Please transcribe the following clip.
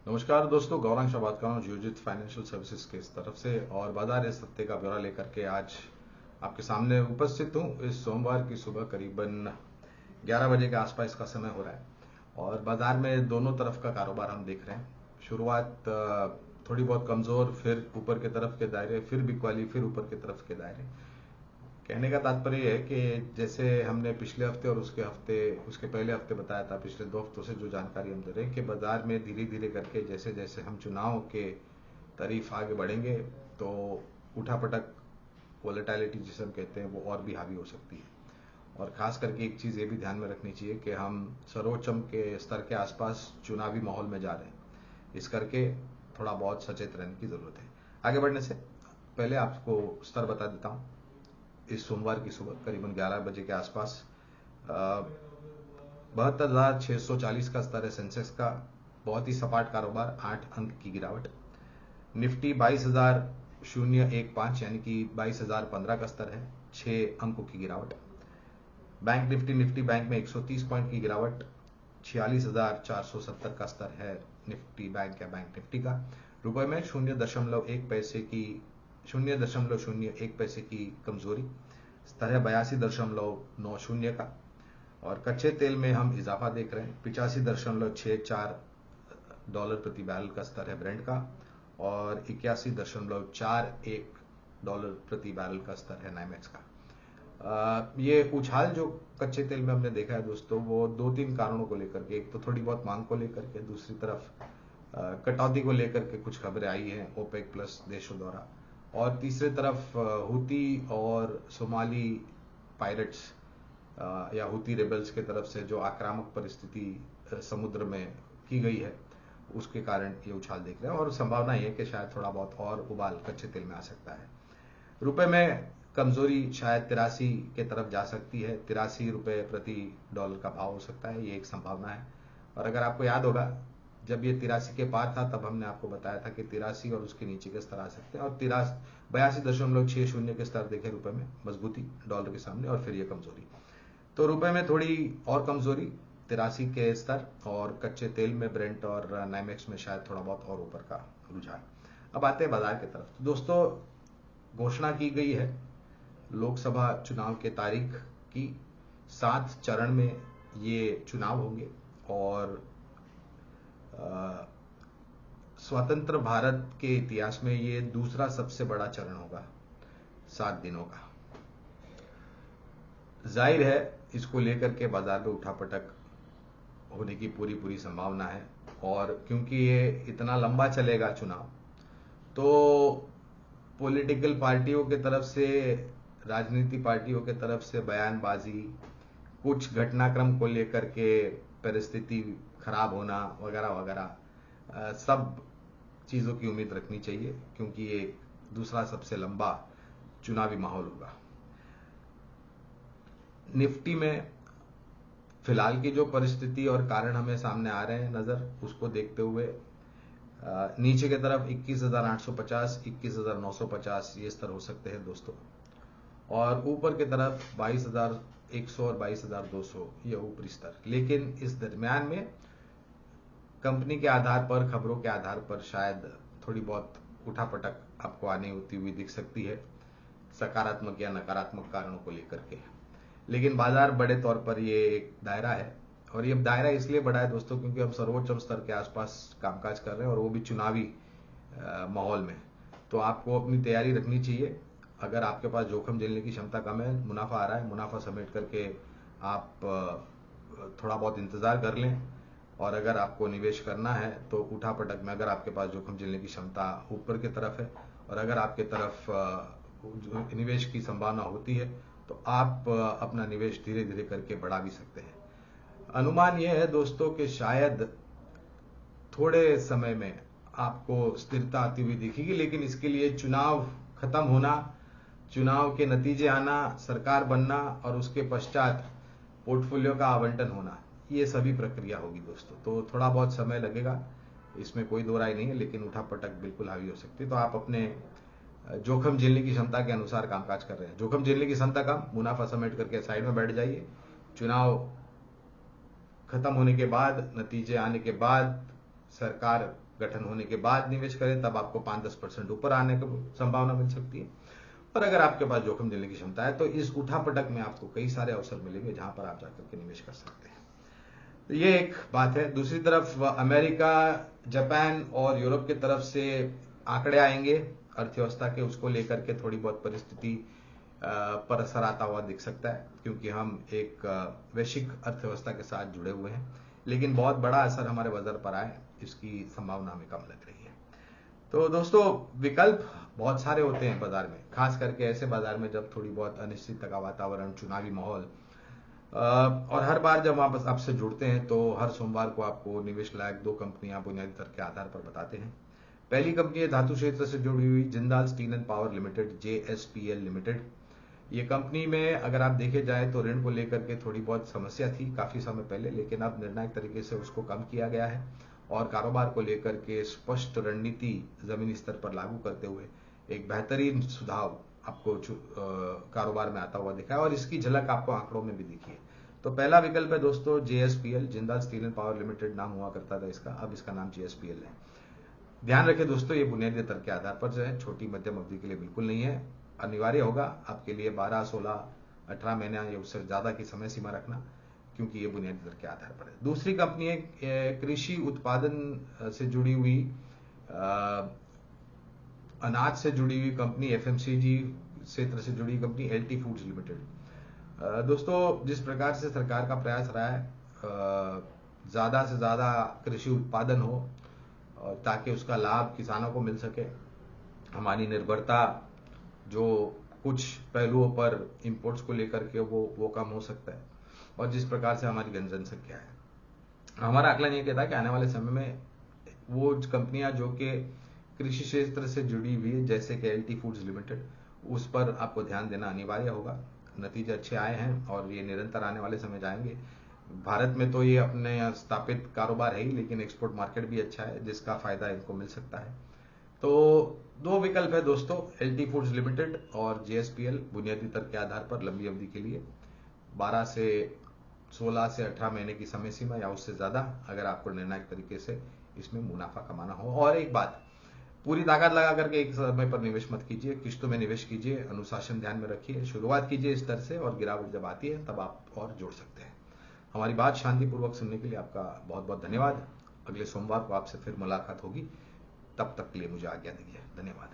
नमस्कार दोस्तों, गौरांग शाह बात कर रहा हूँ जियोजित फाइनेंशियल सर्विसेज के इस तरफ से। और बाजार इस हफ्ते का ब्यौरा लेकर के आज आपके सामने उपस्थित हूँ। इस सोमवार की सुबह करीबन 11 बजे के आसपास का समय हो रहा है और बाजार में दोनों तरफ का कारोबार हम देख रहे हैं। शुरुआत थोड़ी बहुत कमजोर, फिर ऊपर की तरफ के दायरे, फिर बिकवाली, फिर ऊपर की तरफ के दायरे। कहने का तात्पर्य है कि जैसे हमने पिछले हफ्ते और उसके पहले हफ्ते बताया था, पिछले 2 हफ्तों से जो जानकारी हम दे रहे हैं कि बाजार में धीरे धीरे करके जैसे जैसे हम चुनाव के तरफ आगे बढ़ेंगे तो उठापटक, वोलेटिलिटी जिसे हम कहते हैं, वो और भी हावी हो सकती है। और खास करके एक चीज ये भी ध्यान में रखनी चाहिए कि हम सर्वोच्चम के स्तर के आसपास चुनावी माहौल में जा रहे हैं। इस करके थोड़ा बहुत सचेत रहने की जरूरत है। आगे बढ़ने से पहले आपको स्तर बता देता हूं। इस सोमवार की सुबह करीबन 11 बजे के आसपास 72,640 का स्तर है सेंसेक्स का। बहुत ही सपाट कारोबार, 8 अंक की गिरावट। निफ्टी 22,015 यानी कि 22,015 का स्तर है, 6 अंकों की गिरावट। बैंक निफ्टी बैंक में 130 पॉइंट की गिरावट, 46,470 का स्तर है निफ्टी बैंक या बैंक निफ्टी का। रुपए में 0.01 पैसे की कमजोरी। स्तर है 82.90 का। और कच्चे तेल में हम इजाफा देख रहे हैं, 85.64 प्रति बैरल का स्तर है ब्रेंट का और 81.41 प्रति बैरल का स्तर है नाइमेक्स का। ये उछाल जो कच्चे तेल में हमने देखा है दोस्तों, वो 2-3 कारणों को लेकर के। एक तो थोड़ी बहुत मांग को लेकर के, दूसरी तरफ कटौती को लेकर के कुछ खबरें आई हैं ओपेक प्लस देशों द्वारा, और तीसरी तरफ हुती और सोमाली पायरेट्स या हुती रेबल्स के तरफ से जो आक्रामक परिस्थिति समुद्र में की गई है, उसके कारण ये उछाल देख रहे हैं। और संभावना ये है कि शायद थोड़ा बहुत और उबाल कच्चे तेल में आ सकता है। रुपए में कमजोरी शायद 83 के तरफ जा सकती है, 83 रुपए प्रति डॉलर का भाव हो सकता है, ये एक संभावना है। और अगर आपको याद होगा, जब ये 83 के पार था तब हमने आपको बताया था कि 83 और उसके नीचे के स्तर आ सकते हैं। और 82.60 के स्तर देखे रुपए में, मजबूती डॉलर के सामने, और फिर ये कमजोरी। तो रुपए में थोड़ी और कमजोरी, 83 के स्तर, और कच्चे तेल में ब्रेंट और नाइमेक्स में शायद थोड़ा बहुत और ऊपर का रुझान। अब आते हैं बाजार की तरफ। दोस्तों, घोषणा की गई है लोकसभा चुनाव के तारीख की। 7 चरण में ये चुनाव होंगे और स्वतंत्र भारत के इतिहास में ये दूसरा सबसे बड़ा चरण होगा 7 दिनों का। जाहिर है इसको लेकर के बाजार में उठापटक होने की पूरी संभावना है। और क्योंकि ये इतना लंबा चलेगा चुनाव, तो पॉलिटिकल पार्टियों के तरफ से, राजनीति पार्टियों के तरफ से बयानबाजी, कुछ घटनाक्रम को लेकर के परिस्थिति खराब होना वगैरह वगैरह, सब चीजों की उम्मीद रखनी चाहिए, क्योंकि ये दूसरा सबसे लंबा चुनावी माहौल होगा। निफ्टी में फिलहाल की जो परिस्थिति और कारण हमें सामने आ रहे हैं नजर, उसको देखते हुए नीचे की तरफ 21,850, 21,950 ये स्तर हो सकते हैं दोस्तों, और ऊपर की तरफ 22,100 और 22,200 ये ऊपरी स्तर। लेकिन इस दरमियान में कंपनी के आधार पर, खबरों के आधार पर शायद थोड़ी बहुत उठापटक आपको आनी होती हुई दिख सकती है, सकारात्मक या नकारात्मक कारणों को लेकर के। लेकिन बाजार बड़े तौर पर ये एक दायरा है, और ये दायरा इसलिए बड़ा है दोस्तों क्योंकि हम सर्वोच्च स्तर के आसपास कामकाज कर रहे हैं, और वो भी चुनावी माहौल में। तो आपको अपनी तैयारी रखनी चाहिए। अगर आपके पास जोखिम झेलने की क्षमता कम है, मुनाफा आ रहा है, मुनाफा समेट करके आप थोड़ा बहुत इंतजार कर लें। और अगर आपको निवेश करना है तो उठापटक में, अगर आपके पास जोखिम झेलने की क्षमता ऊपर की तरफ है और अगर आपके तरफ निवेश की संभावना होती है, तो आप अपना निवेश धीरे धीरे करके बढ़ा भी सकते हैं। अनुमान यह है दोस्तों कि शायद थोड़े समय में आपको स्थिरता आती हुई दिखेगी, लेकिन इसके लिए चुनाव खत्म होना, चुनाव के नतीजे आना, सरकार बनना और उसके पश्चात पोर्टफोलियो का आवंटन होना, ये सभी प्रक्रिया होगी दोस्तों। तो थोड़ा बहुत समय लगेगा, इसमें कोई दो राय नहीं है, लेकिन उठापटक बिल्कुल हावी हो सकती है। तो आप अपने जोखिम झेलने की क्षमता के अनुसार कामकाज कर रहे हैं। जोखिम झेलने की क्षमता कम, मुनाफा समेट करके साइड में बैठ जाइए। चुनाव खत्म होने के बाद, नतीजे आने के बाद, सरकार गठन होने के बाद निवेश करें तब आपको 5-10% ऊपर आने की संभावना मिल सकती है। और अगर आपके पास जोखिम लेने की क्षमता है तो इस उठापटक में आपको कई सारे अवसर मिलेंगे जहां पर आप जाकर के निवेश कर सकते हैं। तो ये एक बात है। दूसरी तरफ अमेरिका, जापान और यूरोप की तरफ से आंकड़े आएंगे अर्थव्यवस्था के, उसको लेकर के थोड़ी बहुत परिस्थिति पर असर आता हुआ दिख सकता है, क्योंकि हम एक वैश्विक अर्थव्यवस्था के साथ जुड़े हुए हैं, लेकिन बहुत बड़ा असर हमारे बाजार पर आए इसकी संभावना हमें कम लग रही है। तो दोस्तों, विकल्प बहुत सारे होते हैं बाजार में, खास करके ऐसे बाजार में जब थोड़ी बहुत अनिश्चितता का वातावरण, चुनावी माहौल, और हर बार जब आप आपसे जुड़ते हैं तो हर सोमवार को आपको निवेश लायक 2 कंपनियां बुनियादी दर के आधार पर बताते हैं। पहली कंपनी है धातु क्षेत्र से जुड़ी हुई Jindal steel and power limited, JSPL limited. ये कंपनी में अगर आप देखे जाए तो ऋण को लेकर के थोड़ी बहुत समस्या थी काफी समय पहले, लेकिन अब निर्णायक तरीके से उसको कम किया गया है और कारोबार को लेकर के स्पष्ट रणनीति जमीनी स्तर पर लागू करते हुए एक बेहतरीन सुधार आपको कारोबार में आता हुआ दिखा है, और इसकी झलक आपको आंकड़ों में भी दिखी है। तो पहला विकल्प है दोस्तों JSPL, Jindal steel and power limited नाम हुआ करता था इसका, अब इसका नाम JSPL है। ध्यान रखें दोस्तों, ये बुनियादी दर के आधार पर जो है, छोटी मध्यम अवधि के लिए बिल्कुल नहीं है। अनिवार्य होगा आपके लिए 12, 16, 18 महीना या उससे ज्यादा की समय सीमा रखना, क्योंकि ये बुनियादी दर के आधार पर है। दूसरी कंपनी है कृषि उत्पादन से जुड़ी हुई, अनाज से जुड़ी हुई कंपनी, FMCG क्षेत्र से जुड़ी कंपनी LT फूड्स लिमिटेड। दोस्तों, जिस प्रकार से सरकार का प्रयास रहा है ज्यादा से ज्यादा कृषि उत्पादन हो ताकि उसका लाभ किसानों को मिल सके, हमारी निर्भरता जो कुछ पहलुओं पर इंपोर्ट्स को लेकर के वो कम हो सकता है, और जिस प्रकार से हमारी जनसंख्या है, हमारा आकलन ये कहता है कि आने वाले समय में वो कंपनियां जो कि कृषि क्षेत्र से जुड़ी हुई है, जैसे कि LT फूड्स लिमिटेड, उस पर आपको ध्यान देना अनिवार्य होगा। नतीजे अच्छे आए हैं और ये निरंतर आने वाले समय जाएंगे। भारत में तो ये अपने स्थापित कारोबार है ही, लेकिन एक्सपोर्ट मार्केट भी अच्छा है जिसका फायदा इनको मिल सकता है। तो 2 विकल्प है दोस्तों, LT फूड्स लिमिटेड और JSPL, बुनियादी दर के आधार पर लंबी अवधि के लिए 12 से 16 से 18 महीने की समय सीमा या उससे ज्यादा, अगर आपको निर्णायक तरीके से इसमें मुनाफा कमाना हो। और एक बात, पूरी ताकत लगा करके एक समय पर निवेश मत कीजिए, किश्तों में निवेश कीजिए, अनुशासन ध्यान में रखिए, शुरुआत कीजिए इस तरह से, और गिरावट जब आती है तब आप और जोड़ सकते हैं। हमारी बात शांतिपूर्वक सुनने के लिए आपका बहुत बहुत धन्यवाद। अगले सोमवार को आपसे फिर मुलाकात होगी, तब तक के लिए मुझे आज्ञा दीजिए। धन्यवाद।